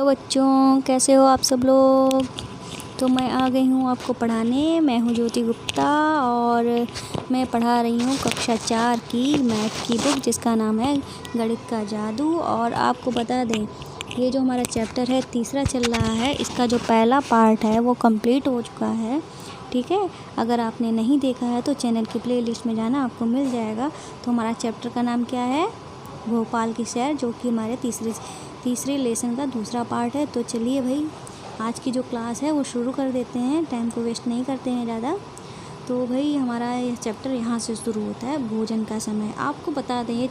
बच्चों, कैसे हो आप सब लोग। तो मैं आ गई हूँ आपको पढ़ाने। मैं हूँ ज्योति गुप्ता और मैं पढ़ा रही हूँ कक्षा 4 की मैथ की बुक जिसका नाम है गणित का जादू। और आपको बता दें, ये जो हमारा चैप्टर है तीसरा चल रहा है, इसका जो पहला पार्ट है वो कंप्लीट हो चुका है। ठीक है, अगर आपने नहीं देखा है तो चैनल की प्लेलिस्ट में जाना, आपको मिल जाएगा। तो हमारा चैप्टर का नाम क्या है? भोपाल की सैर, जो कि हमारे तीसरे लेसन का दूसरा पार्ट है। तो चलिए भाई, आज की जो क्लास है वो शुरू कर देते हैं, टाइम को वेस्ट नहीं करते हैं ज़्यादा। तो भाई हमारा यह चैप्टर यहाँ से शुरू होता है, भोजन का समय। आपको बता दें ये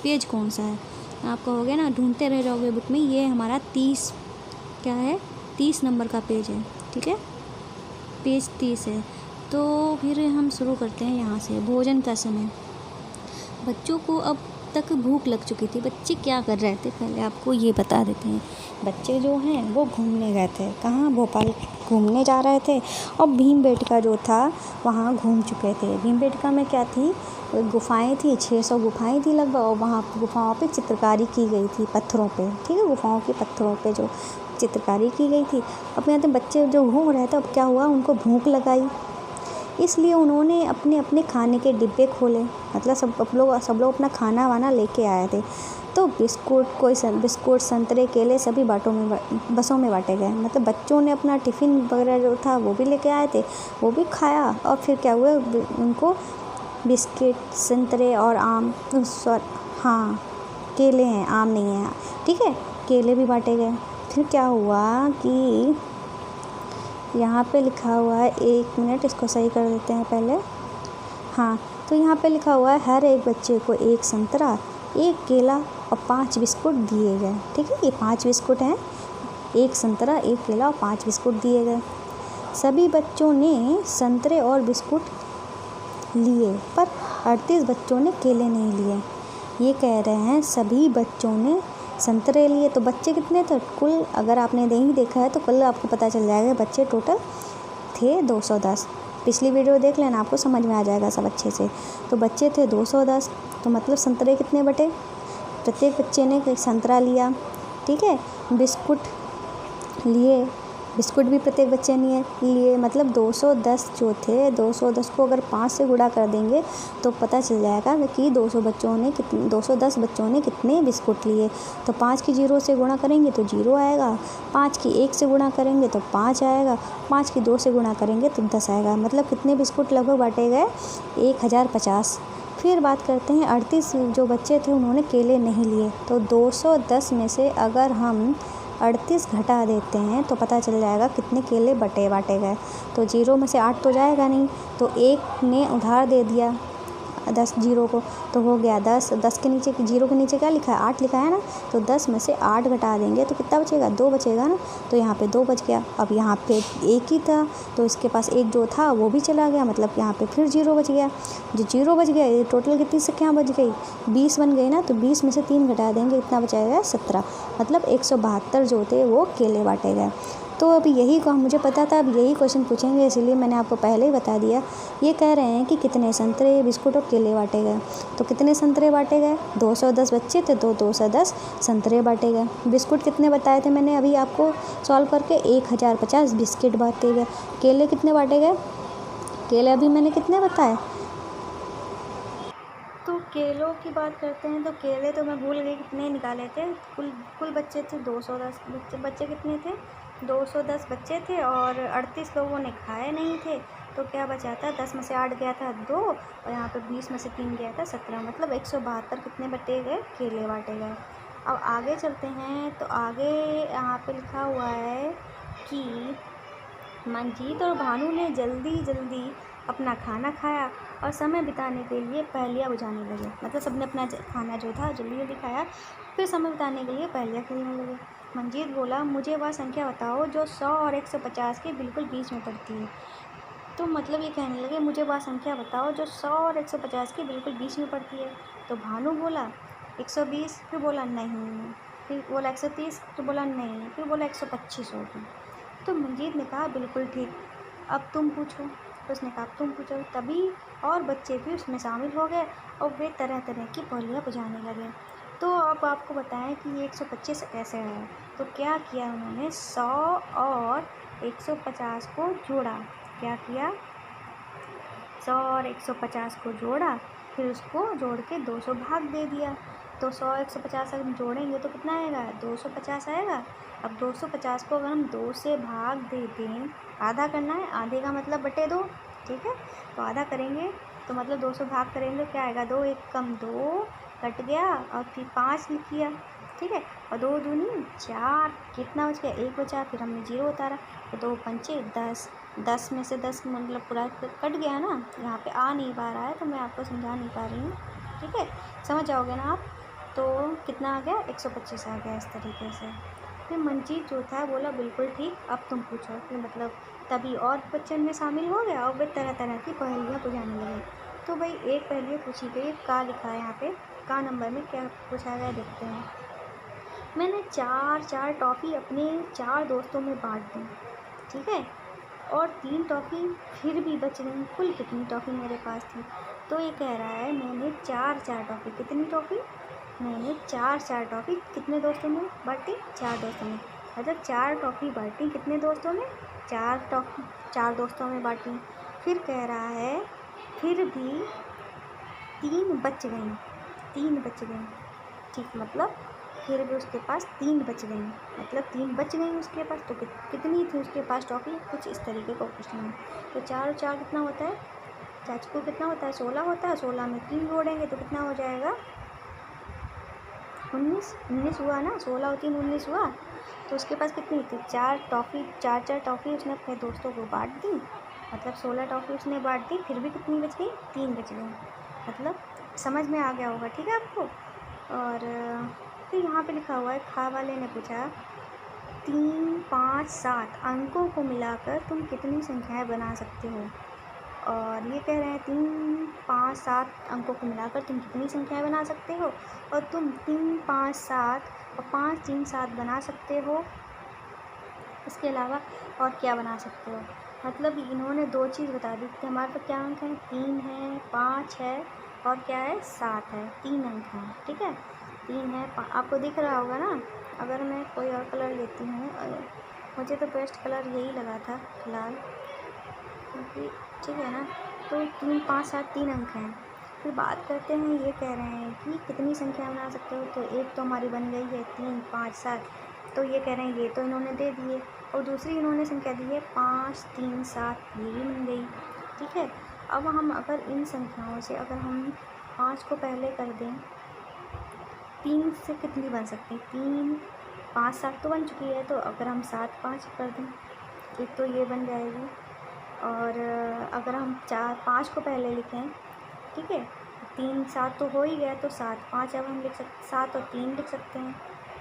पेज कौन सा है, आप कहोगे ना, ढूंढते रह जाओगे बुक में। ये हमारा 30 नंबर का पेज है। ठीक है, पेज 30 है। तो फिर हम शुरू करते हैं यहाँ से। भोजन का समय। बच्चों को अब तक भूख लग चुकी थी। बच्चे क्या कर रहे थे पहले आपको ये बता देते हैं। बच्चे जो हैं वो घूमने गए थे। कहाँ? भोपाल घूमने जा रहे थे। और भीमबेटका जो था वहाँ घूम चुके थे। भीमबेटका में क्या थी? गुफाएं थी, 600 गुफाएं थी लगभग। और वहाँ गुफाओं पे चित्रकारी की गई थी पत्थरों पे। ठीक है, गुफाओं के पत्थरों पे जो चित्रकारी की गई थी। अब यहाँ पे बच्चे जो घूम रहे थे, अब क्या हुआ, उनको भूख लगाई, इसलिए उन्होंने अपने अपने खाने के डिब्बे खोले। मतलब सब लोग अपना खाना वाना लेके आए थे। तो बिस्कुट, संतरे, केले सभी बसों में बांटे गए। मतलब बच्चों ने अपना टिफ़िन वगैरह जो था वो भी लेके आए थे, वो भी खाया। और फिर क्या हुआ, उनको बिस्किट, संतरे और आम, हाँ केले हैं, आम नहीं है। ठीक है, केले भी बांटे गए। फिर क्या हुआ कि यहाँ पे लिखा हुआ है, 1 मिनट इसको सही कर देते हैं पहले। हाँ, तो यहाँ पे लिखा हुआ है हर एक बच्चे को 1 संतरा, 1 केला और 5 बिस्कुट दिए गए। ठीक है, ये 5 बिस्कुट हैं, 1 संतरा, 1 केला और 5 बिस्कुट दिए गए। सभी बच्चों ने संतरे और बिस्कुट लिए, पर 38 बच्चों ने केले नहीं लिए। ये कह रहे हैं सभी बच्चों ने संतरे लिए। तो बच्चे कितने थे कुल? अगर आपने नहीं देखा है तो कल आपको पता चल जाएगा। बच्चे टोटल थे 210। पिछली वीडियो देख लेना, आपको समझ में आ जाएगा सब अच्छे से। तो बच्चे थे 210। तो मतलब संतरे कितने बटे? प्रत्येक बच्चे ने एक संतरा लिया। ठीक है, बिस्कुट लिए, बिस्कुट भी प्रत्येक बच्चे ने लिए। मतलब 210 जो थे, 210 को अगर 5 से गुणा कर देंगे तो पता चल जाएगा कि 210 बच्चों ने कितने बिस्कुट लिए। तो 5 की 0 से गुणा करेंगे तो 0 आएगा, 5 की 1 से गुणा करेंगे तो 5 आएगा, 5 की 2 से गुणा करेंगे तो 10 आएगा। मतलब कितने बिस्कुट लगभग बांटे गए? 1050। फिर बात करते हैं 38 जो बच्चे थे उन्होंने केले नहीं लिए। तो 210 में से अगर हम 38 घटा देते हैं तो पता चल जाएगा कितने केले बांटे गए। तो 0 में से 8 तो जाएगा नहीं, तो 1 ने उधार दे दिया 10 0 को, तो हो गया 10। 10 के नीचे, 0 के नीचे क्या लिखा है? 8 लिखा है ना। तो 10 में से 8 घटा देंगे तो कितना बचेगा? 2 बचेगा ना। तो यहाँ पे 2 बच गया। अब यहाँ पे 1 ही था तो इसके पास 1 जो था वो भी चला गया, मतलब यहाँ पे फिर 0 बच गया। जो 0 बच गया, ये टोटल कितनी संख्या बच गई? 20 बन गई ना। तो 20 में से 3 घटा देंगे, कितना बचाएगा? 17। मतलब 172 जो थे वो केले बांटे गए। तो अभी यही को मुझे पता था, अब यही क्वेश्चन पूछेंगे, इसीलिए मैंने आपको पहले ही बता दिया। ये कह रहे हैं कि कितने संतरे, बिस्कुट और केले बांटे गए। तो कितने संतरे बांटे गए? 210 बच्चे थे तो 210 संतरे बांटे गए। बिस्कुट कितने बताए थे मैंने अभी आपको सॉल्व करके? 1050 बिस्किट बांटे गए। केले कितने बांटे गए? केले अभी मैंने कितने बताए? तो केलों की बात करते हैं तो केले तो मैं भूल गई कितने निकाले थे। कुल बच्चे थे 210। बच्चे कितने थे? 210 बच्चे थे और 38 लोगों ने खाए नहीं थे। तो क्या बचा था? 10 में से 8 गया था 2, और यहाँ पे 20 में से 3 गया था 17। मतलब 172 कितने बटे गए? केले बांटे गए। अब आगे चलते हैं। तो आगे यहाँ पे लिखा हुआ है कि मंजीत और भानु ने जल्दी अपना खाना खाया और समय बिताने के लिए पहेलियाँ बुझाने लगे। मतलब सबने अपना खाना जो था जल्दी खाया, फिर समय बिताने के लिए पहेलियाँ खेलने लगे। मंजीत बोला, मुझे वह संख्या बताओ जो 100 और 150 के बिल्कुल बीच में पड़ती है। तो मतलब ये कहने लगे, मुझे वह संख्या बताओ जो 100 और 150 के बिल्कुल बीच में पड़ती है। तो भानु बोला 120, फिर बोला नहीं, फिर बोला 130, फिर बोला नहीं, फिर बोला 125 होगी। तो मंजीत ने कहा, बिल्कुल ठीक, अब तुम पूछो। तो उसने कहा, तुम पूछो। तभी और बच्चे भी उसमें शामिल हो गए और वे तरह तरह की पहेलियाँ बुझाने लगे। तो अब आपको बताएं कि ये 125 कैसे है। तो क्या किया उन्होंने, 100 और 150 को जोड़ा। क्या किया, 100 और 150 को जोड़ा, फिर उसको जोड़ के 200 भाग दे दिया। तो 100 150 अगर हम जोड़ेंगे तो कितना आएगा, 250 आएगा। अब 250 को अगर हम 2 से भाग दे दें, आधा करना है, आधे का मतलब बटे 2, ठीक है। तो आधा करेंगे तो मतलब 200 भाग करेंगे, क्या आएगा, 2 1 कम 2 कट गया, और फिर 5 लिख किया, ठीक है। और 2 दूनी 4, कितना बच गया, 1 बचा, फिर हमने 0 उतारा, तो 2 पंचे 10, 10 में से 10 मतलब पूरा कट गया ना, यहाँ पे आ नहीं पा रहा है तो मैं आपको समझा नहीं पा रही हूँ, ठीक है। समझ जाओगे ना आप। तो कितना आ गया, 125 आ गया इस तरीके से। फिर मंजीत जो था बोला बिल्कुल ठीक, अब तुम पूछो। कि मतलब तभी और बच्चन में शामिल हो गया और वे तरह तरह की पहेलियाँ बुझाने लगे। तो भाई एक पहेली पूछी गई, का लिखा है यहाँ पे, का नंबर में क्या पूछा गया देखते हैं। मैंने 4 टॉफ़ी अपने 4 दोस्तों में बांट दी, ठीक है, और 3 टॉफ़ी फिर भी बच गई, कुल कितनी टॉफ़ी मेरे पास थी। तो ये कह रहा है मैंने 4 टॉफ़ी, कितनी टॉफ़ी, मैंने 4 टॉफ़ी कितने दोस्तों में बांटी, 4 दोस्तों में, मतलब 4 टॉफ़ी बांटी कितने दोस्तों में, 4 टॉफ़ी 4 दोस्तों में बांटी। फिर कह रहा है फिर भी 3 बच गई, 3 बच गई, ठीक, मतलब फिर भी उसके पास 3 बच गई, मतलब 3 बच गई उसके पास। तो कितनी थी उसके पास टॉफ़ी, कुछ इस तरीके का क्वेश्चन है। तो 4 और 4 कितना होता है, चाची को कितना होता है, 16 होता है, 16 में 3 जोड़ेंगे तो कितना हो जाएगा, 19 हुआ ना, 16 और 3 19 हुआ। तो उसके पास कितनी थी, 4 टॉफ़ी, 4 टॉफ़ी उसने अपने दोस्तों को बांट दी, मतलब 16 टॉफ़ी उसने बांट दी, फिर भी कितनी बच गई, 3 बच गई, मतलब समझ में आ गया होगा, ठीक है आपको। और फिर यहाँ पे लिखा हुआ है, खा वाले ने पूछा 3 5 7 अंकों को मिलाकर तुम कितनी संख्याएं बना सकते हो। और ये कह रहे हैं 3 5 7 अंकों को मिलाकर तुम कितनी संख्याएं बना सकते हो, और तुम 3 5 7 और 5 3 7 बना सकते हो, इसके अलावा और क्या बना सकते हो। मतलब इन्होंने 2 चीज़ बता दी कि हमारे पास क्या अंक हैं, 3 है, 5 है, और क्या है, 7 है, 3 अंक हैं, ठीक है। 3 है, आपको दिख रहा होगा ना। अगर मैं कोई और कलर लेती हूँ, मुझे तो बेस्ट कलर यही लगा था फिलहाल, क्योंकि ठीक है ना। तो 3 5 7 3 अंक हैं। फिर बात करते हैं, ये कह रहे हैं कि कितनी संख्या बना सकते हो। तो एक तो हमारी बन गई है 3 5 7, तो ये कह रहे हैं ये तो इन्होंने दे दिए, और दूसरी इन्होंने संख्या दी है 5 3 7, ये भी बन गई, ठीक है। अब हम अगर इन संख्याओं से अगर हम 5 को पहले कर दें, 3 से कितनी बन सकती है, 3 5 7 तो बन चुकी है, तो अगर हम 7 5 कर दें, एक तो ये बन जाएगी। और अगर हम 4 5 को पहले लिखें, ठीक है, 3 7 तो हो ही गया, तो 7 5 अब हम लिख सकते, 7 और 3 लिख सकते हैं,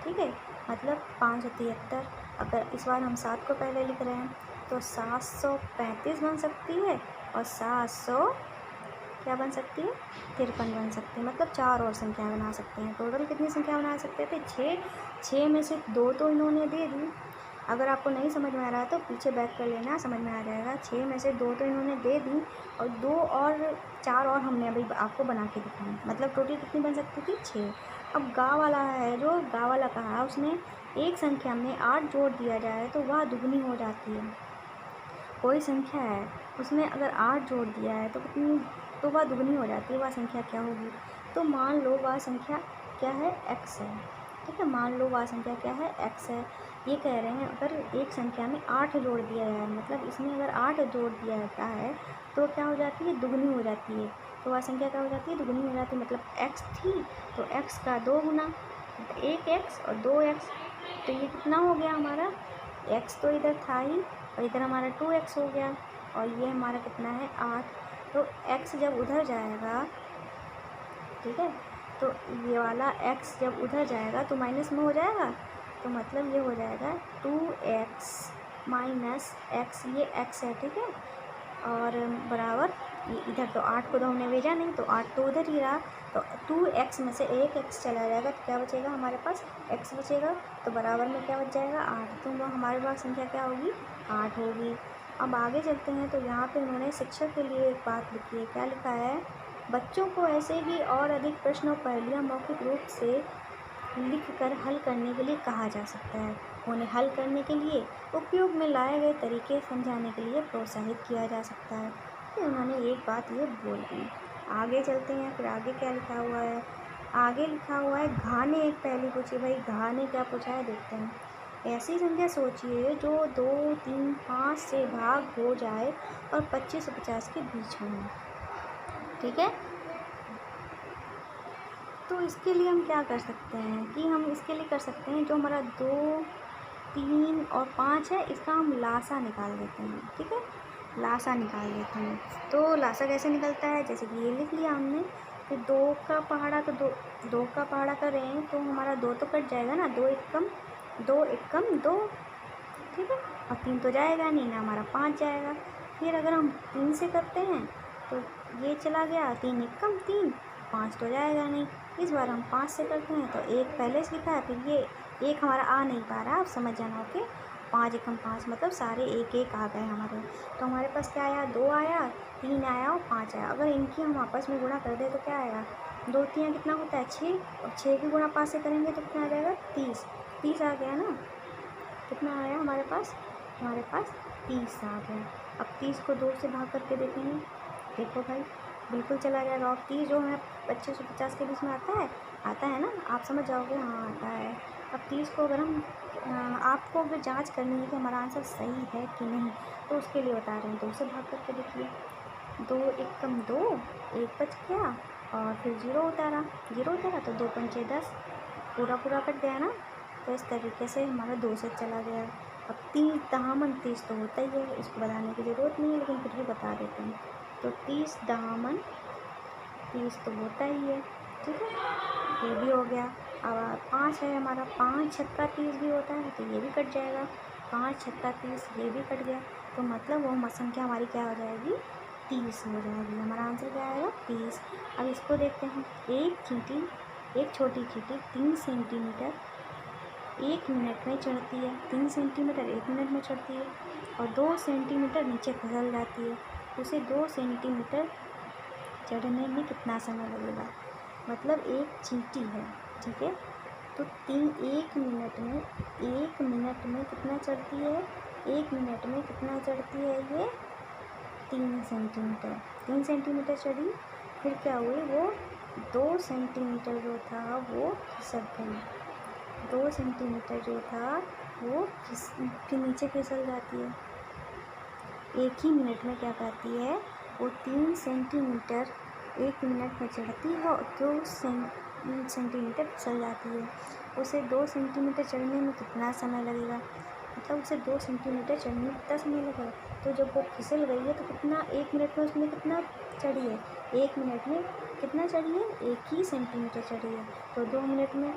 ठीक है, मतलब 5 और 73। अगर इस बार हम 7 को पहले लिख रहे हैं तो 735 बन सकती है, और 700 क्या बन सकती है, 53 बन सकती है, मतलब 4 और संख्याएं बना सकते हैं। टोटल कितनी संख्या बना सकते थे, 6 में से 2 तो इन्होंने दे दी। अगर आपको नहीं समझ में आ रहा है तो पीछे बैक कर लेना, समझ में आ जाएगा। 6 में से 2 तो इन्होंने दे दी, और 2 और 4 और हमने अभी आपको बना के दिखाई, मतलब टोटल कितनी बन सकती थी, 6। अब गा वाला है, जो गा वाला कहा उसने एक संख्या में 8 जोड़ दिया जाए तो वह दुगनी हो जाती है। कोई संख्या है उसमें अगर 8 जोड़ दिया है तो कितनी, तो वह दुगनी हो जाती है, वह संख्या क्या होगी। तो मान लो वह संख्या क्या है, x है, ठीक है, मान लो वह संख्या क्या है, x है। ये कह रहे हैं अगर एक संख्या में 8 जोड़ दिया जाए, मतलब इसमें अगर 8 जोड़ दिया जाता है तो क्या हो जाती है, दुगनी हो जाती है। तो वह संख्या क्या हो जाती है, दुगनी हो जाती है, मतलब x थी तो x का 2 गुना, 1x और 2x, तो ये कितना हो गया हमारा, x तो इधर था ही, और इधर हमारा 2x हो गया, और ये हमारा कितना है, 8। तो x जब उधर जाएगा, ठीक है, तो ये वाला x जब उधर जाएगा तो माइनस में हो जाएगा, तो मतलब ये हो जाएगा 2x माइनस x, ये x है, ठीक है, और बराबर ये इधर, तो 8 को तो हमने भेजा नहीं, तो 8 तो उधर ही रहा, तो 2x में से एक x चला जाएगा, तो क्या बचेगा हमारे पास, x बचेगा, तो बराबर में क्या बच जाएगा, 8। तो वो हमारे पास संख्या क्या होगी, 8 होगी। अब आगे चलते हैं, तो यहाँ पे उन्होंने शिक्षक के लिए एक बात लिखी है, क्या लिखा है, बच्चों को ऐसे ही और अधिक प्रश्न और पहेलियाँ मौखिक रूप से लिखकर हल करने के लिए कहा जा सकता है। उन्हें हल करने के लिए उपयोग में लाए गए तरीके समझाने के लिए प्रोत्साहित किया जा सकता है। तो उन्होंने एक बात ये बोली। आगे चलते हैं, फिर आगे क्या लिखा हुआ है। आगे लिखा हुआ है घा ने एक पहेली पूछी। भाई घा ने क्या पूछा है देखते हैं। ऐसी संख्या सोचिए जो 2, 3, 5 से भाग हो जाए और 25 और 50 के बीच हो। ठीक है, तो इसके लिए हम क्या कर सकते हैं कि हम इसके लिए कर सकते हैं जो हमारा 2, 3 और 5 है, इसका हम लासा निकाल देते हैं। ठीक है, लासा निकाल देते हैं। तो लासा कैसे निकलता है, जैसे कि ये लिख लिया हमने। फिर 2 का पहाड़ा तो 2 का पहाड़ा कर रहे हैं तो हमारा 2 तो कट जाएगा ना, 2 एकम 2। ठीक है, और 3 तो जाएगा नहीं ना, हमारा 5 जाएगा। फिर अगर हम 3 से करते हैं तो ये चला गया, 3 एकम 3, 5 तो जाएगा नहीं। इस बार हम 5 से करते हैं तो 1 पहले से लिखा है, फिर ये 1 हमारा आ नहीं पा रहा, आप समझ जाना। ओके, 5 एकम 5 मतलब सारे 1 आ गए हमारे। तो हमारे पास क्या आया, 2 आया, 3 आया और 5 आया। अगर इनकी हम आपस में गुणा कर दें तो क्या आएगा, 2 3 कितना होता है 6, और 6 की गुणा 5 से करेंगे तो कितना आ जाएगा 30। 30 आ गया ना, कितना आया हमारे पास 30 आ गया। अब 30 को 2 से भाग करके देखेंगे, देखो भाई बिल्कुल चला जाएगा। और 30 जो है 25 और 50 के बीच में आता है ना, आप समझ जाओगे, हाँ आता है। अब 30 को अगर हम आपको अगर जांच करनी है कि हमारा आंसर सही है कि नहीं, तो उसके लिए बता रहे हैं, 2 से भाग करके देखिए। 2 एकम 2, 1 बच गया और फिर 0 उतारा तो 2 पंचे 10, पूरा कट गया ना। तो इस तरीके से हमारा 2 से चला गया। अब 30 दामन 30 तो होता ही है, इसको बताने की ज़रूरत नहीं है, लेकिन फिर भी बता देते हैं। तो 30 दामन 30 तो होता ही है। ठीक है, ये भी हो गया। अब 5 है हमारा, 5 छक्का 30 भी होता है, तो ये भी कट जाएगा। 5 छक्का 30, ये भी कट गया। तो मतलब वो संख्या हमारी क्या हो जाएगी, 30 हो जाएगी। हमारा आंसर क्या आएगा, 30। अब इसको देखते हैं। एक छोटी चींटी 3 सेंटीमीटर 1 मिनट में चढ़ती है। 3 सेंटीमीटर 1 मिनट में चढ़ती है और 2 सेंटीमीटर नीचे फिसल जाती है। उसे 2 सेंटीमीटर चढ़ने में कितना समय लगेगा। मतलब एक चींटी है, ठीक है, तो 1 मिनट में कितना चढ़ती है, 1 मिनट में कितना चढ़ती है ये 3 सेंटीमीटर। 3 सेंटीमीटर चढ़ी, फिर क्या हुई, वो 2 सेंटीमीटर जो था वो खिसक गई। 2 सेंटीमीटर जो था वो फिर नीचे फिसल जाती है। एक ही मिनट में क्या करती है, वो 3 सेंटीमीटर 1 मिनट में चढ़ती है और 2 सेंटीमीटर फिसल जाती है। उसे 2 सेंटीमीटर चढ़ने में कितना समय लगेगा, मतलब उसे 2 सेंटीमीटर चढ़ने में कितना समय लगेगा। तो जब वो फिसल गई है तो कितना 1 मिनट में उसने कितना चढ़ी है, 1 मिनट में कितना चढ़ी है, 1 ही सेंटीमीटर चढ़ी है। तो 2 मिनट में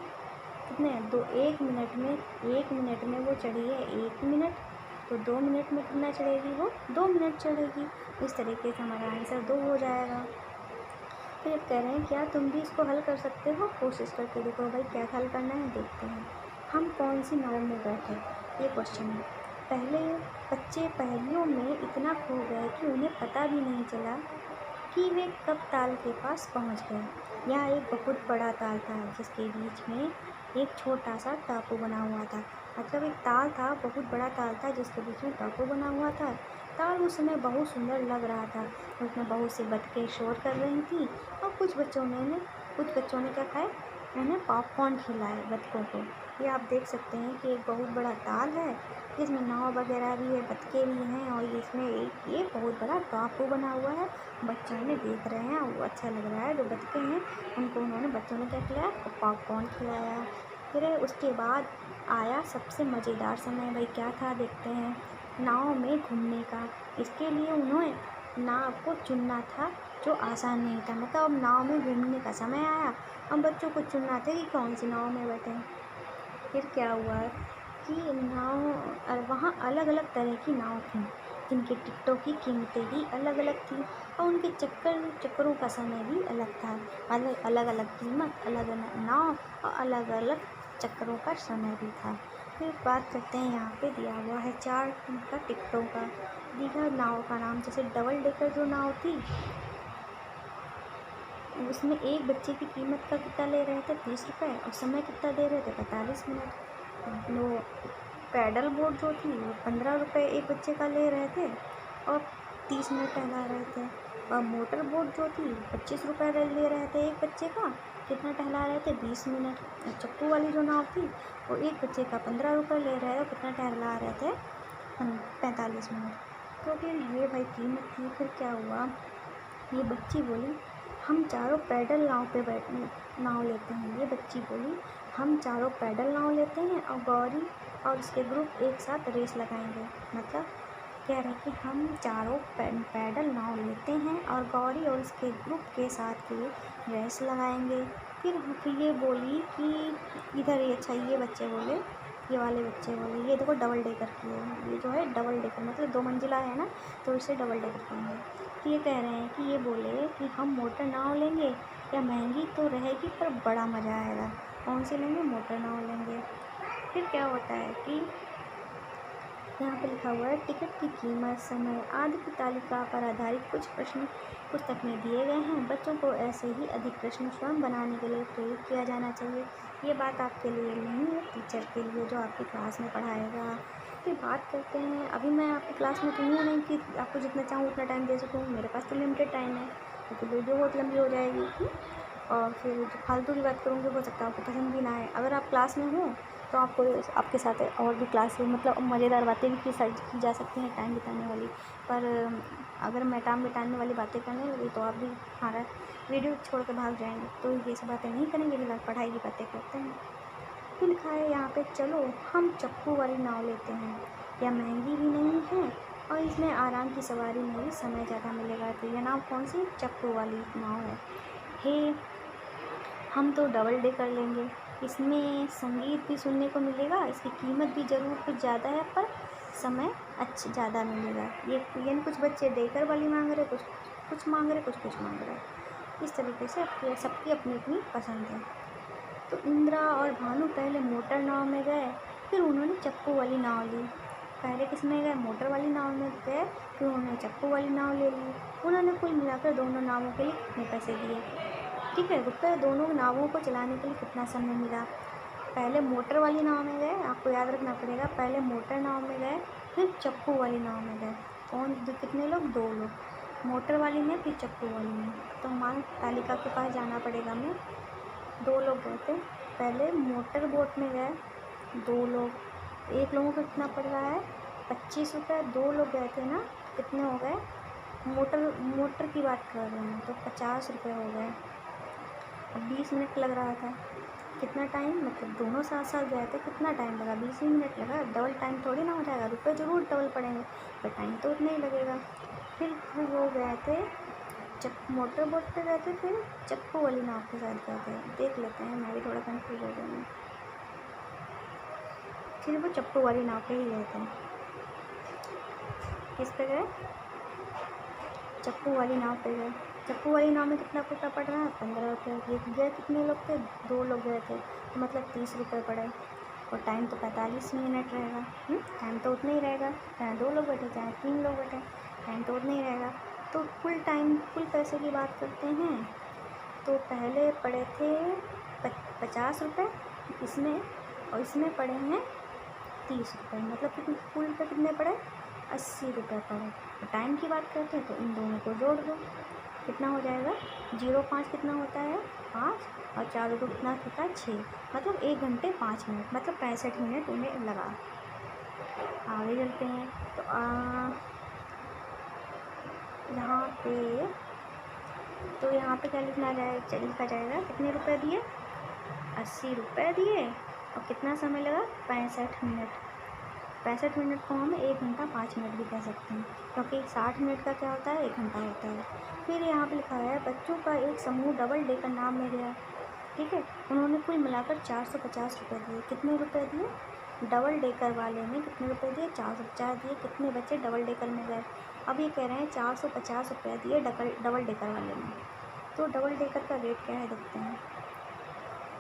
कितने हैं, 1 मिनट में वो चढ़ी है 1 मिनट, तो 2 मिनट में कितना चढ़ेगी, वो 2 मिनट चढ़ेगी। इस तरीके से हमारा आंसर 2 हो जाएगा। फिर कह रहे हैं क्या तुम भी इसको हल कर सकते हो, कोशिश करके देखो। भाई क्या हल करना है देखते हैं। हम कौन सी नाव में बैठे, ये क्वेश्चन है। पहले बच्चे पहेलियों में इतना खो गए कि उन्हें पता भी नहीं चला कि वे कब ताल के पास पहुंच गए। यहाँ एक बहुत बड़ा ताल था जिसके बीच में एक छोटा सा टापू बना हुआ था। मतलब एक ताल था, बहुत बड़ा ताल था जिसके बीच में टापू बना हुआ था। ताल उस समय बहुत सुंदर लग रहा था। उसमें बहुत सी बतखें शोर कर रही थी और कुछ बच्चों ने क्या खाया, उन्हें पॉपकॉर्न खिलाए बतखों को। ये आप देख सकते हैं कि एक बहुत बड़ा ताल है जिसमें नाव वगैरह भी है, बतखें भी हैं और इसमें एक ये बहुत बड़ा टापू बना हुआ है। बच्चों ने देख रहे हैं, वो अच्छा लग रहा है। जो बतखें हैं उनको बच्चों ने क्या खिलाया, पॉपकॉर्न खिलाया। फिर उसके बाद आया सबसे मज़ेदार समय। भाई क्या था देखते हैं, नाव में घूमने का। इसके लिए उन्होंने नाव को चुनना था जो आसान नहीं था। मतलब अब नाव में घूमने का समय आया, अब बच्चों को चुनना था कि कौन सी नाव में बैठें। फिर क्या हुआ कि नाव, वहाँ अलग अलग तरह की नाव थी जिनके टिकटों की कीमतें भी अलग अलग थी और उनके चक्करों का समय भी अलग था। मतलब अलग अलग कीमत, अलग अलग नाव और अलग अलग चक्करों का समय भी था। फिर बात करते हैं, यहाँ पे दिया हुआ है 4 का टिकटों का। दीघा नाव का नाम, जैसे डबल डेकर जो नाव थी उसमें एक बच्चे की कीमत का कितना ले रहे थे, 30 रुपये, और समय कितना दे रहे थे, 45 मिनट। वो पैडल बोट जो थी वो 15 रुपये एक बच्चे का ले रहे थे और 30 मिनट टहला रहे थे। और मोटर बोट जो थी 25 रुपये ले रहे थे एक बच्चे का, कितना टहला रहे थे, 20 मिनट। और चप्पू वाली जो नाव थी वो एक बच्चे का 15 रुपये ले रहे थे, कितना टहला रहे थे, 45 मिनट। तो फिर ये भाई कीमत थी। फिर क्या हुआ, ये बच्ची बोली हम चारों पैडल नाव लेते हैं। ये बच्ची बोली हम चारों पैडल नाव लेते हैं और गौरी और उसके ग्रुप एक साथ रेस लगाएंगे। मतलब कह रहे कि हम चारों पैडल नाव लेते हैं और गौरी और उसके ग्रुप के साथ ही रेस लगाएंगे। फिर ये बोली कि इधर ये अच्छा, ये बच्चे बोले, ये वाले बच्चे बोले ये देखो डबल डेकर की है, ये जो है डबल डेकर मतलब 2 मंजिला है ना, तो इसे डबल डेकर कहेंगे। तो ये कह रहे हैं कि ये बोले कि हम मोटर नाव लेंगे, या महंगी तो रहेगी पर बड़ा मज़ा आएगा। कौन सी लेंगे, मोटर नाव लेंगे। फिर क्या होता है कि यहाँ पे लिखा हुआ है टिकट की कीमत, समय आदि की तालिका पर आधारित कुछ प्रश्न पुस्तक में दिए गए हैं। बच्चों को ऐसे ही अधिक प्रश्न स्वयं बनाने के लिए प्रेरित किया जाना चाहिए। ये बात आपके लिए नहीं है, टीचर के लिए जो आपकी क्लास में पढ़ाएगा। फिर बात करते हैं, अभी मैं आपकी क्लास में तो नहीं कि आपको जितना चाहूँ उतना टाइम दे सकूँ, मेरे पास तो लिमिटेड टाइम है, क्योंकि वीडियो बहुत लंबी हो जाएगी। और फिर जो फालतू की बात करूँगी हो सकता है आपको पसंद भी ना आए। अगर आप क्लास में हो तो आपको आपके साथ और भी क्लास मतलब मज़ेदार बातें भी की जा सकती हैं, टाइम बिताने वाली। पर अगर मैं टाइम बिताने वाली बातें करने लगी तो आप भी हमारा वीडियो छोड़ कर भाग जाएंगे। तो ये सब बातें नहीं करेंगे, फिर पढ़ाई की बातें करते हैं। तो लिखा है यहाँ पे चलो हम चप्पू वाली नाव लेते हैं, यह महंगी भी नहीं है और इसमें आराम की सवारी में भी समय ज़्यादा मिलेगा। तो यह नाव कौन सी, चप्पू वाली नाव है। हे हम तो डबल डे कर लेंगे, इसमें संगीत भी सुनने को मिलेगा, इसकी कीमत भी ज़रूर कुछ ज़्यादा है पर समय अच्छा ज़्यादा मिलेगा। ये यानी कुछ बच्चे डेकर वाली मांग रहे, कुछ मांग रहे, कुछ मांग रहे। इस तरीके से सबकी अपनी अपनी पसंद है। तो इंदिरा और भानु पहले मोटर नाव में गए, फिर उन्होंने चप्पू वाली नाव ली। पहले किस में गए, मोटर वाली नाव में गए, फिर उन्होंने चप्पू वाली नाव ले ली। उन्होंने कुल मिलाकर दोनों नावों के लिए कितने पैसे दिए, ठीक है, रुपये दोनों नावों को चलाने के लिए कितना समय मिला। पहले मोटर वाली नाव में गए, आपको याद रखना पड़ेगा, पहले मोटर नाव में गए फिर चप्पू वाली नाव में गए। कौन कितने लोग, 2 लोग, मोटर वाली में फिर चप्पू वाली में। तो हमारे तालिका के पास जाना पड़ेगा हमें। 2 लोग गए थे, पहले मोटर बोट में गए 2 लोग, एक लोगों को कितना पड़ रहा है, 25 रुपये। 2 लोग गए थे ना, कितने हो गए, मोटर की बात कर रहे हैं तो 50 रुपये हो गए। 20 मिनट लग रहा था, कितना टाइम, मतलब दोनों साथ साथ गए थे, कितना टाइम लगा, 20 ही मिनट लगा। डबल टाइम थोड़ी ना हो जाएगा, रुपये ज़रूर डबल पड़ेंगे पर टाइम तो उतना ही लगेगा। फिर वो गए थे मोटर बोट पे गए थे, फिर चप्पू वाली नाव के साथ गए थे। देख लेते हैं, मैं भी थोड़ा कंफ्यूज हो गई हूँ। फिर वो चप्पू वाली नाव पे ही गए थे। किस पे गए, चप्पू वाली नाव पे गए। चप्पू वाली नाव में कितना पैसा पड़ रहा है, 15 रुपये। ये गए कितने लोग थे, 2 लोग गए थे, तो मतलब 30 रुपये पड़े। और टाइम तो 45 मिनट रहेगा, टाइम तो उतना ही रहेगा, चाहे 2 लोग बैठे चाहे 3 लोग बैठे, टाइम तो उतना ही रहेगा। तो कुल पैसे की बात करते हैं तो पहले पड़े थे 50 रुपये इसमें, और इसमें पड़े हैं 30 रुपये, मतलब कितने कुल पे कितने पड़े, 80 रुपये पड़े। तो टाइम की बात करते हैं तो इन दोनों को जोड़ दो, कितना हो जाएगा, 0.5 कितना होता है, 5, और 4 को कितना होता है, 6, मतलब 1 घंटे 5 मिनट, मतलब 65 मिनट उन्हें लगा। आगे चलते हैं तो यहाँ पे क्या लिखा जाएगा, कितने रुपए दिए, 80 रुपये दिए, और कितना समय लगा, 65 मिनट। 65 मिनट को हम 1 घंटा 5 मिनट भी कह सकते हैं, क्योंकि 60 मिनट का क्या होता है, 1 घंटा होता है। फिर यहाँ पे लिखा है बच्चों का एक समूह डबल डेकर नाव में गया, ठीक है, उन्होंने कुल मिलाकर 450 रुपये दिए। कितने रुपये दिए, डबल डेकर वाले में कितने रुपये दिए, 450 दिए। कितने बच्चे डबल डेकर में गए, अब ये कह रहे हैं 450 रुपये दिए डबल डेकर वाले में। तो डबल डेकर का रेट क्या है देखते हैं,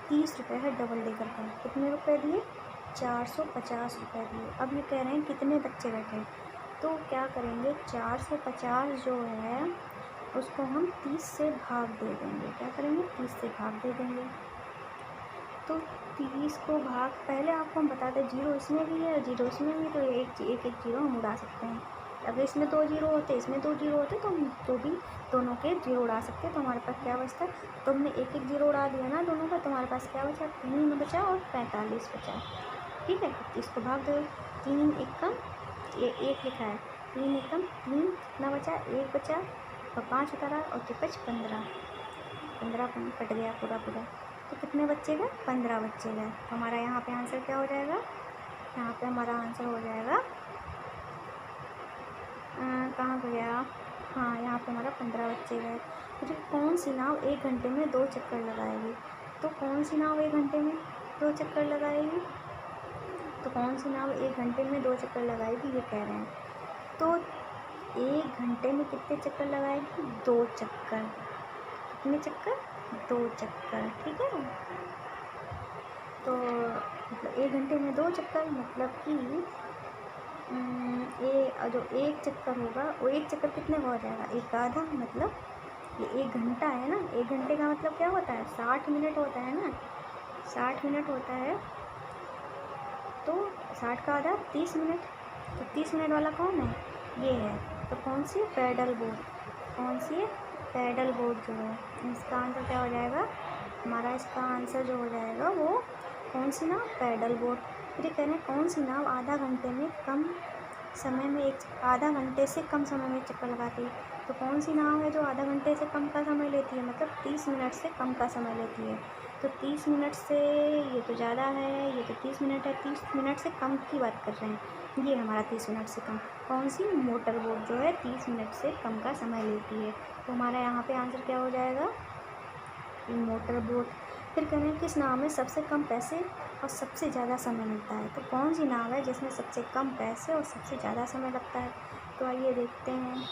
30 रुपये है डबल डेकर का। कितने रुपये दिए, 450 रुपये दिए। अब ये कह रहे हैं कितने बच्चे बैठे, तो क्या करेंगे, 450 जो है उसको हम 30 से भाग दे देंगे। क्या करेंगे? 30 से भाग दे देंगे। तो 30 को भाग, पहले आपको हम बता दें, जीरो इसमें भी है और जीरो इसमें भी, तो एक जीरो हम उड़ा सकते हैं। अगर इसमें 2 जीरो होते, इसमें 2 जीरो होते, तो हम तो भी दोनों के जीरो उड़ा सकते हैं। तो हमारे पास क्या बचता है? तो हमने एक जीरो उड़ा दिया ना दोनों का, तो हमारे पास क्या बचा? 3 बचा और 45 बचा। ठीक है, इसको भाग दो। 3 एकम, एक लिखा है, 3 एकम 3, कितना बचा? 1 बचा और 5 उतारा और 5 15, 15 कट गया पूरा। तो कितने बच्चे गए? 15 बच्चे गए। तो हमारा यहाँ पे आंसर क्या हो जाएगा? यहाँ पे हमारा आंसर हो जाएगा, कहाँ पे गया? हाँ, यहाँ पे हमारा 15 बच्चे गए। फिर कौन सी नाव 1 घंटे में 2 चक्कर लगाएगी? तो कौन सी नाव 1 घंटे में 2 चक्कर लगाएगी? तो कौन सी नाव 1 घंटे में 2 चक्कर लगाएगी, ये कह रहे हैं। तो 1 घंटे में कितने चक्कर लगाएगी? 2 चक्कर। कितने चक्कर? 2 चक्कर। ठीक है, तो मतलब 1 घंटे में 2 चक्कर, मतलब कि ये जो 1 चक्कर होगा, वो 1 चक्कर कितने का हो जाएगा? 1 आधा, मतलब ये 1 घंटा है ना। 1 घंटे का मतलब क्या होता है? 60 मिनट होता है ना, 60 मिनट होता है। तो 60 का आधा 30 मिनट। तो 30 मिनट वाला कौन है? ये है। तो कौन सी? Paddle boat. कौन सी है? पैडल बोट जो है। इसका आंसर क्या हो जाएगा हमारा? इसका आंसर जो हो जाएगा वो कौन सी नाव? Paddle boat. फिर कह रहे हैं कौन सी नाव आधा घंटे में कम समय में आधा घंटे से कम समय में चक्कर लगाती है? तो कौन सी नाव है जो आधा घंटे से कम का समय लेती है, मतलब 30 मिनट से कम का समय लेती है? तो 30 मिनट से, ये तो ज़्यादा है, ये तो 30 मिनट है, 30 मिनट से कम की बात कर रहे हैं। ये हमारा 30 मिनट से कम। कौन सी? मोटर बोट जो है 30 मिनट से कम का समय लेती है। तो हमारा यहाँ पे आंसर क्या हो जाएगा? Motor boat. फिर कह रहे हैं किस नाव में सबसे कम पैसे और सबसे ज़्यादा समय मिलता है? तो कौन सी नाव है जिसमें सबसे कम पैसे और सबसे ज़्यादा समय लगता है? तो आइए देखते हैं।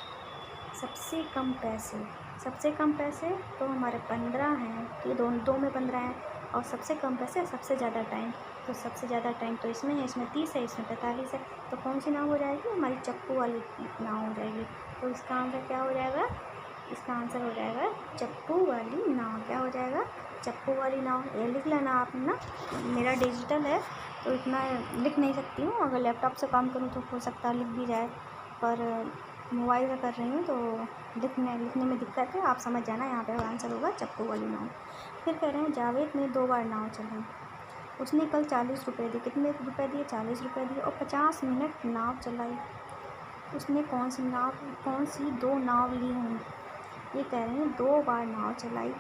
सबसे कम पैसे, सबसे कम पैसे तो हमारे 15 हैं, तो दो में 15 हैं, और सबसे कम पैसे और सबसे ज़्यादा टाइम, तो सबसे ज़्यादा टाइम तो इसमें है, इसमें 30 है, इसमें 45 है। तो कौन सी नाव हो जाएगी? हमारी चप्पू वाली नाव हो जाएगी। तो इसका आंसर क्या हो जाएगा? इसका आंसर हो जाएगा चप्पू वाली नाव। क्या हो जाएगा? चप्पू वाली नाव। ये लिख लेना आप ना, मेरा डिजिटल है तो इतना लिख नहीं सकती हूँ। अगर लैपटॉप से काम करूँ तो हो सकता है लिख भी जाए, पर मोबाइल से कर रही हूँ तो लिखने में दिक्कत है। आप समझ जाना, यहाँ पे आंसर होगा चप्पू वाली नाव। फिर कह रहे हैं जावेद ने 2 बार नाव चलाई। उसने कल 40 रुपये दिए। कितने रुपये दिए? 40 रुपये दिए, और 50 मिनट नाव चलाई। उसने कौन सी 2 नाव ली होंगी? ये कह रहे हैं 2 बार नाव चलाई।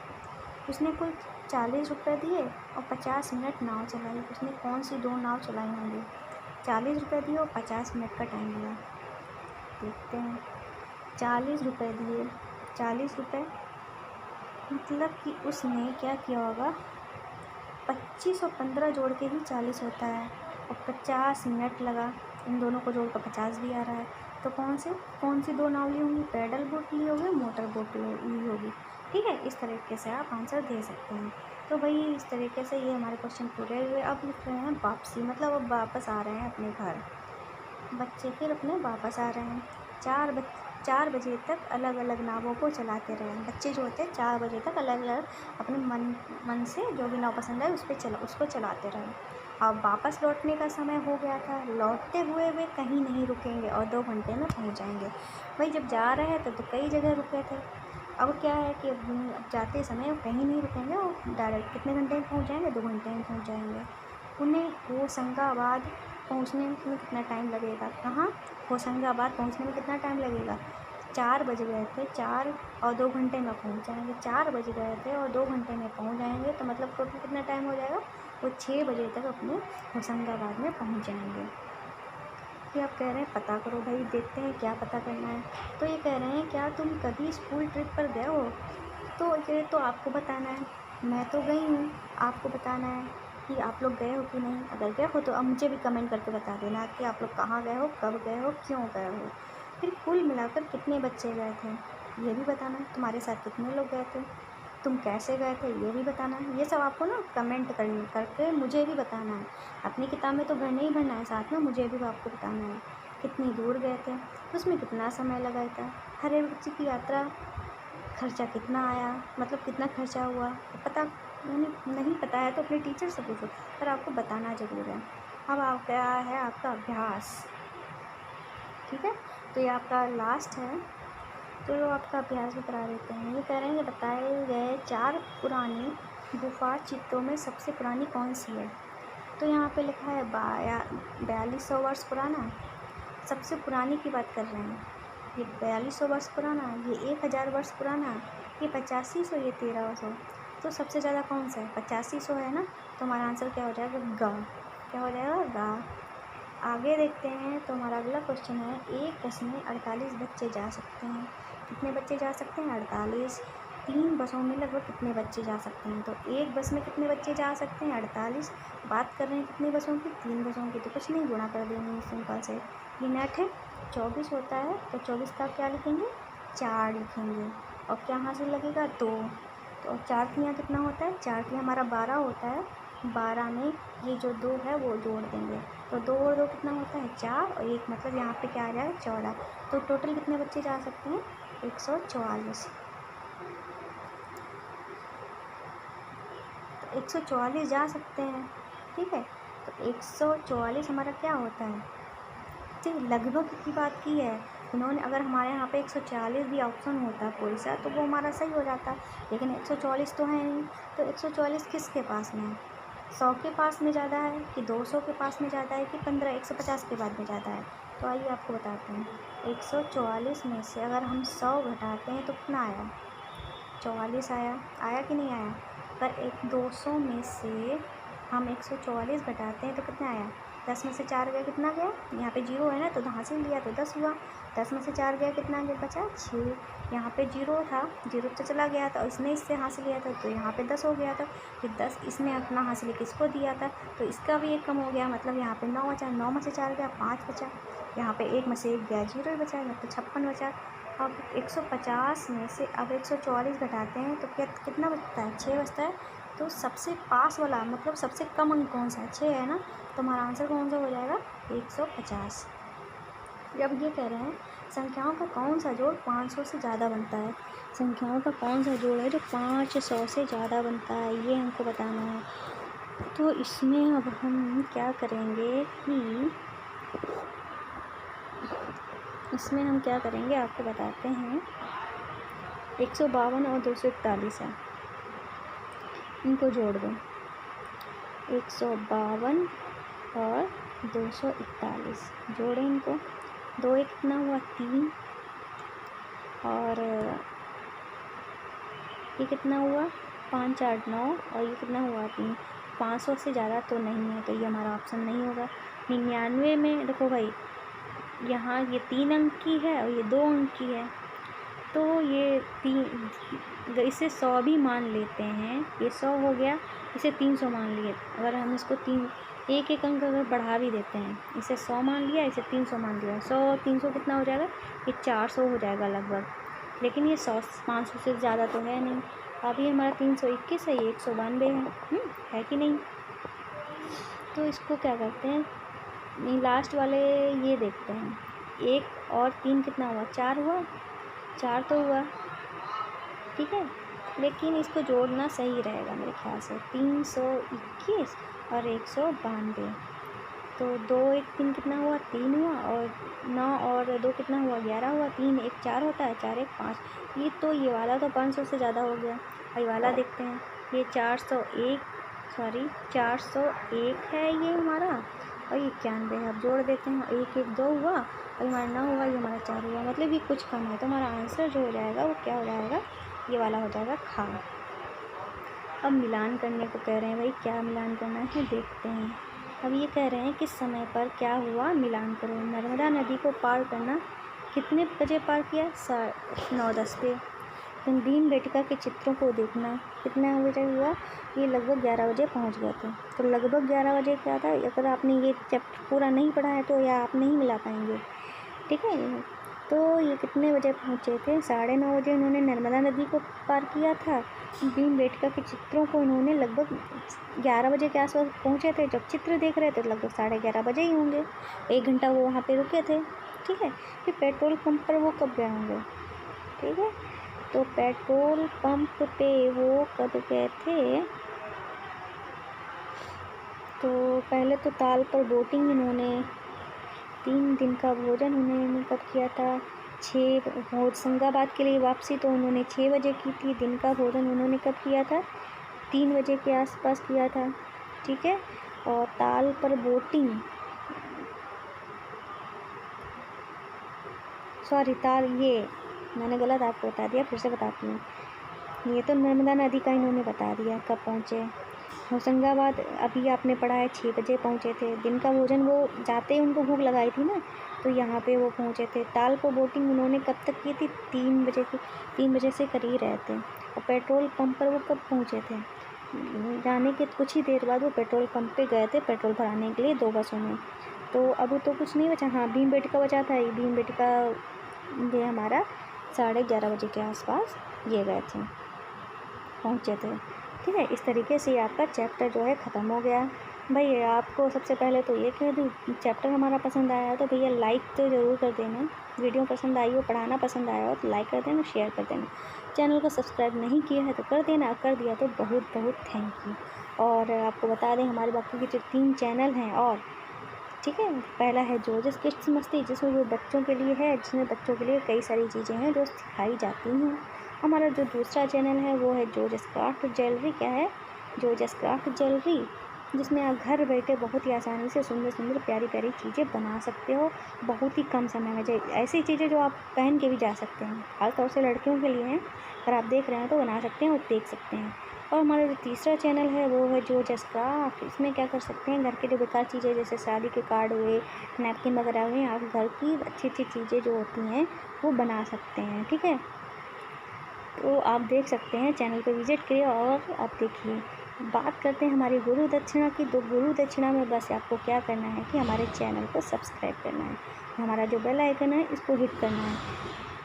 उसने कुल 40 रुपये दिए और 50 मिनट नाव चलाई। उसने कौन सी 2 नाव चलाई होंगी? 40 रुपये दिए और 50 मिनट का टाइम दिया। देखते हैं। 40 रुपये दिए, 40 रुपये मतलब कि उसने क्या किया होगा? 25 और 15 जोड़ के ही 40 होता है, और 50 मिनट लगा। इन दोनों को जोड़ कर 50 भी आ रहा है। तो कौन सी 2 नाव ली होंगी? पैडल बोट ली होगी, मोटर बोट ली होगी। ठीक है, इस तरीके से आप आंसर दे सकते हैं। तो भाई इस तरीके से ये हमारे क्वेश्चन पूरे हुए। अब लिख रहे हैं वापसी, मतलब अब वापस आ रहे हैं अपने घर। बच्चे फिर अपने वापस आ रहे हैं। 4 बजे तक अलग अलग नावों को चलाते रहे। बच्चे जो होते हैं 4 बजे तक अलग अलग अपने मन से जो भी नाव पसंद है उसको चलाते रहे। अब वापस लौटने का समय हो गया था। लौटते हुए वे कहीं नहीं रुकेंगे और 2 घंटे में पहुंच जाएंगे। भाई जब जा रहे थे तो कई जगह रुके थे। अब क्या है कि अब जाते समय वो कहीं नहीं रुकेंगे और डायरेक्ट कितने घंटे में पहुंच जाएंगे? 2 घंटे में पहुंच जाएंगे। उन्हें होशंगाबाद पहुंचने में कितना टाइम लगेगा? कहाँ? होशंगाबाद पहुंचने में कितना टाइम लगेगा? 4 बज गए थे, 4 और 2 घंटे में पहुंच जाएंगे। 4 बज गए थे और 2 घंटे में पहुंच जाएंगे, तो मतलब टोटल कितना टाइम हो जाएगा? वो 6 बजे तक अपने होशंगाबाद में पहुंच जाएंगे। फिर आप कह रहे हैं पता करो। भाई देखते हैं क्या पता करना है। तो ये कह रहे हैं क्या तुम कभी स्कूल ट्रिप पर गए हो? तो ये तो आपको बताना है। मैं तो गई हूँ, आपको बताना है कि आप लोग गए हो कि नहीं। अगर गए हो तो अब मुझे भी कमेंट करके बता देना कि आप लोग कहाँ गए हो, कब गए हो, क्यों गए हो। फिर कुल मिलाकर कितने बच्चे गए थे ये भी बताना है। तुम्हारे साथ कितने लोग गए थे, तुम कैसे गए थे ये भी बताना है। ये सब आपको ना कमेंट करके मुझे भी बताना है। अपनी किताब में तो भरना ही भरना है, साथ में मुझे भी आपको बताना है कितनी दूर गए थे, उसमें कितना समय लगा था। हर एक बच्चे की यात्रा खर्चा कितना आया, मतलब कितना खर्चा हुआ, पता नहीं पता है तो अपने टीचर से पूछो, पर आपको बताना ज़रूर है। अब क्या है आपका अभ्यास, ठीक है। तो ये आपका लास्ट है, तो आपका अभ्यास भी करा देते हैं। ये कह रहे हैं कि बताए गए 4 पुरानी गुफा चित्रों में सबसे पुरानी कौन सी है। तो यहाँ पे लिखा है 4200 वर्ष पुराना, सबसे पुरानी की बात कर रहे हैं। ये 4200 वर्ष पुराना, ये 1000 वर्ष पुराना, ये 8500, ये 1300। तो सबसे ज़्यादा कौन सा है, 8500 है ना। तो हमारा आंसर क्या हो जाएगा, गा। क्या हो जाएगा, गा। आगे देखते हैं, तो हमारा अगला क्वेश्चन है, एक बस में 48 बच्चे जा सकते हैं। कितने बच्चे जा सकते हैं, 48। 3 बसों में लगभग कितने बच्चे जा सकते हैं, तो एक बस में कितने बच्चे जा सकते हैं, 48। बात कर रहे हैं कितनी बसों की, 3 बसों की, तो कुछ नहीं, गुणा कर देंगे सिंपल से। ये नेट है, 24 होता है, तो 24 का क्या लिखेंगे, 4 लिखेंगे, और क्या यहाँ से लगेगा, 2। तो 4 की यहाँ कितना होता है, 4 की हमारा 12 होता है, 12 में ये जो 2 है वो जोड़ देंगे, तो 2 और 2 कितना होता है, 4, और 1 मतलब यहाँ पे क्या आ जाएगा, 14। तो टोटल कितने बच्चे जा सकते हैं, 144। तो 144 जा सकते हैं, ठीक है। तो 144 हमारा क्या होता है, ठीक, लगभग की बात की है इन्होंने। अगर हमारे यहाँ पे 140 भी ऑप्शन होता कोई सा, तो वो हमारा सही हो जाता, लेकिन 144 तो है नहीं। तो 144 किसके पास में है, 100 के पास में ज़्यादा है कि 200 के पास में ज़्यादा है कि 150 के बाद में ज़्यादा है। तो आइए आपको बताते हैं, 144 में से अगर हम 100 घटाते हैं तो कितना आया, 44 आया कि नहीं आया। पर 200 में से हम 144 घटाते हैं तो कितना आया, 10 में से 4 गया, कितना गया, यहाँ पे 0 है ना, तो यहाँ से लिया तो 10 हुआ। 10 में से 4 गया, कितना गया, बचा 6। यहाँ पे 0 था, 0 तो चला गया था, इसने इससे हासिल लिया था, तो यहाँ पे 10 हो गया था। फिर 10 इसने अपना हासिल किसको दिया था, तो इसका भी 1 कम हो गया, मतलब यहाँ पे 9 बचा। 9 में से 4 गया, 5 बचा। यहाँ पे 1 में से 1 गया, 0 ही बचा, यहाँ पे 56 बचा। अब 150 में से अब 144 घटाते हैं तो कितना बचता है, 6 बचता है। तो सबसे पास वाला मतलब सबसे कम अंक कौन सा है, 6 है ना। तो हमारा आंसर कौन सा हो जाएगा, 150। जब ये कह रहे हैं संख्याओं का कौन सा जोड़ 500 से ज़्यादा बनता है, संख्याओं का कौन सा जोड़ है जो 500 से ज़्यादा बनता है, ये हमको बताना है। तो इसमें अब हम क्या करेंगे कि आपको बताते हैं। 152 और 241 है, इनको जोड़ दो, 152 और 241 जोड़ें इनको। 2 एक कितना हुआ, 3, और ये कितना हुआ, 5 8 9, और ये कितना हुआ, 3। 500 से ज़्यादा तो नहीं है, तो ये हमारा ऑप्शन नहीं होगा। 99 में देखो भाई, यहाँ ये 3 अंक की है और ये 2 अंक की है, तो ये 3, इसे 100 भी मान लेते हैं, ये 100 हो गया, इसे 300 मान लिए। अगर हम इसको एक अंक अगर बढ़ा भी देते हैं, इसे 100 मान लिया, इसे 300 मान लिया, 100 और 300 कितना हो जाएगा, ये 400 हो जाएगा लगभग। लेकिन ये 500 से ज़्यादा तो है नहीं। अभी हमारा 321 है, ये 192 है कि नहीं। तो इसको क्या करते हैं, नहीं लास्ट वाले ये देखते हैं, 1 और 3 कितना हुआ, 4 हुआ, 4 तो हुआ, ठीक है। लेकिन इसको जोड़ना सही रहेगा मेरे ख्याल से, 321 और 192। तो 2 1 3 कितना हुआ, 3 हुआ, और 9 और 2 कितना हुआ, 11 हुआ। 3 1 4 होता है, 4 1 5। ये तो ये वाला तो 500 से ज़्यादा हो गया। ये वाला देखते हैं, ये 401 है ये हमारा, और ये 91 है। अब जोड़ देते हैं, 1 1 2 हुआ, और हमारा 9 हुआ, ये हमारा 4 हुआ, मतलब ये कुछ कम है। तो हमारा आंसर जो हो जाएगा वो क्या हो जाएगा, ये वाला हो जाएगा, खा। अब मिलान करने को कह रहे हैं भाई, क्या मिलान करना है देखते हैं। अब ये कह रहे हैं किस समय पर क्या हुआ, मिलान करो। नर्मदा नदी को पार करना कितने बजे पार किया, 9:10 पे। भीमबेटका के चित्रों को देखना कितना बजे हुआ, ये लगभग 11 बजे पहुंच गए थे। तो लगभग 11 बजे क्या था, अगर आपने ये चैप्टर पूरा नहीं पढ़ा है तो या आप नहीं मिला पाएंगे, ठीक है। तो ये कितने बजे पहुँचे थे, 9:30 बजे इन्होंने नर्मदा नदी को पार किया था। भीमबेटका के चित्रों को इन्होंने लगभग 11 बजे के आसपास पहुँचे थे। जब चित्र देख रहे थे लगभग 11:30 बजे ही होंगे, 1 घंटा वो वहाँ पे रुके थे, ठीक है। फिर पेट्रोल पंप पर वो कब गए होंगे, ठीक है। तो पेट्रोल पंप पे वो कब गए थे? तो पहले तो ताल पर बोटिंग इन्होंने, 3 दिन का भोजन उन्होंने कब किया था? 6 होशंगाबाद के लिए वापसी तो उन्होंने 6 बजे की थी। दिन का भोजन उन्होंने कब किया था? 3 बजे के आसपास किया था, ठीक है। और ताल पर बोटिंग, सॉरी ताल, ये मैंने गलत आपको बता दिया, फिर से बताती हूँ। ये तो नर्मदा नदी का इन्होंने बता दिया कब पहुँचे। होशंगाबाद अभी आपने पढ़ा है 6 बजे पहुँचे थे। दिन का भोजन वो जाते ही उनको भूख लगाई थी ना, तो यहाँ पे वो पहुँचे थे। ताल पर बोटिंग उन्होंने कब तक की थी? 3 बजे की, 3 बजे से कर ही रहे थे। और पेट्रोल पंप पर वो कब पहुँचे थे? जाने के कुछ ही देर बाद वो पेट्रोल पंप पे गए थे पेट्रोल भराने के लिए 2 बसों में। तो अब तो कुछ नहीं बचा। हाँ, भीमबेटका बचा था। भीमबेटका ये हमारा 11:30 बजे के आसपास ये गए थे, पहुँचे थे, ठीक है। इस तरीके से आपका चैप्टर जो है ख़त्म हो गया। भैया आपको सबसे पहले तो ये कह दूँ, चैप्टर हमारा पसंद आया तो भैया लाइक तो ज़रूर कर देना। वीडियो पसंद आई हो, पढ़ाना पसंद आया हो तो लाइक कर देना, शेयर कर देना। चैनल को सब्सक्राइब नहीं किया है तो कर देना, कर दिया तो बहुत बहुत थैंक यू। और आपको बता दें हमारे बाकी के जो 3 चैनल हैं और, ठीक है। पहला है जोजस किड्स मस्ती, जिसमें वो बच्चों के लिए है, जिसमें बच्चों के लिए कई सारी चीज़ें हैं जो सिखाई जाती हैं। हमारा जो दूसरा चैनल है वो है जोजस क्राफ्ट ज्वेलरी। क्या है? जोजस क्राफ्ट ज्वेलरी, जिसमें आप घर बैठे बहुत ही आसानी से सुंदर सुंदर प्यारी प्यारी चीज़ें बना सकते हो बहुत ही कम समय में। ऐसी चीज़ें जो आप पहन के भी जा सकते हैं, खासतौर से लड़कियों के लिए हैं। अगर आप देख रहे हैं तो बना सकते हैं और देख सकते हैं। और हमारा जो तीसरा चैनल है वो है जोजस क्राफ्ट। इसमें क्या कर सकते हैं, घर के जो बेकार चीज़ें जैसे शादी के कार्ड हुए, नैपकिन वगैरह हुए, आप घर की अच्छी अच्छी चीज़ें जो होती हैं वो बना सकते हैं, ठीक है। तो आप देख सकते हैं, चैनल पे विज़िट करिए और आप देखिए। बात करते हैं हमारी गुरु दक्षिणा की। तो गुरु दक्षिणा में बस आपको क्या करना है कि हमारे चैनल को सब्सक्राइब करना है, हमारा जो बेल आइकन है इसको हिट करना है,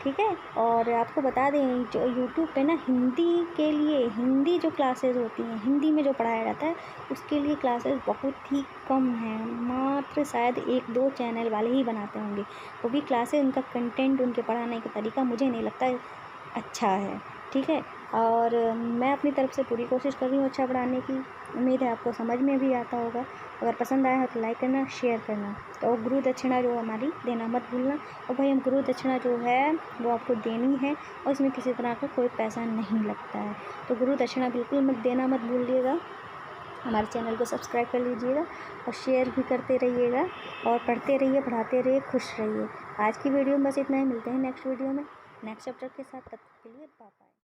ठीक है। और आपको बता दें जो यूट्यूब पे ना हिंदी के लिए, हिंदी जो क्लासेस होती हैं, हिंदी में जो पढ़ाया जाता है उसके लिए क्लासेस बहुत ही कम हैं। मात्र शायद 1-2 चैनल वाले ही बनाते होंगे, वो भी क्लासेस, उनका कंटेंट, उनके पढ़ाने का तरीका मुझे नहीं लगता अच्छा है, ठीक है। और मैं अपनी तरफ से पूरी कोशिश कर रही हूँ अच्छा पढ़ाने की। उम्मीद है आपको समझ में भी आता होगा। अगर पसंद आया है तो लाइक करना, शेयर करना। तो गुरु दक्षिणा जो हमारी देना मत भूलना। और भाई हम गुरु दक्षिणा जो है वो आपको देनी है और इसमें किसी तरह का कोई पैसा नहीं लगता है। तो गुरु दक्षिणा बिल्कुल मत देना मत भूलिएगा। हमारे चैनल को सब्सक्राइब कर लीजिएगा और शेयर भी करते रहिएगा और पढ़ते रहिए, पढ़ाते रहिए, खुश रहिए। आज की वीडियो में बस इतना ही। मिलते हैं नेक्स्ट वीडियो में नेक्स्ट चैप्टर के साथ। तब तक के लिए बाय बाय।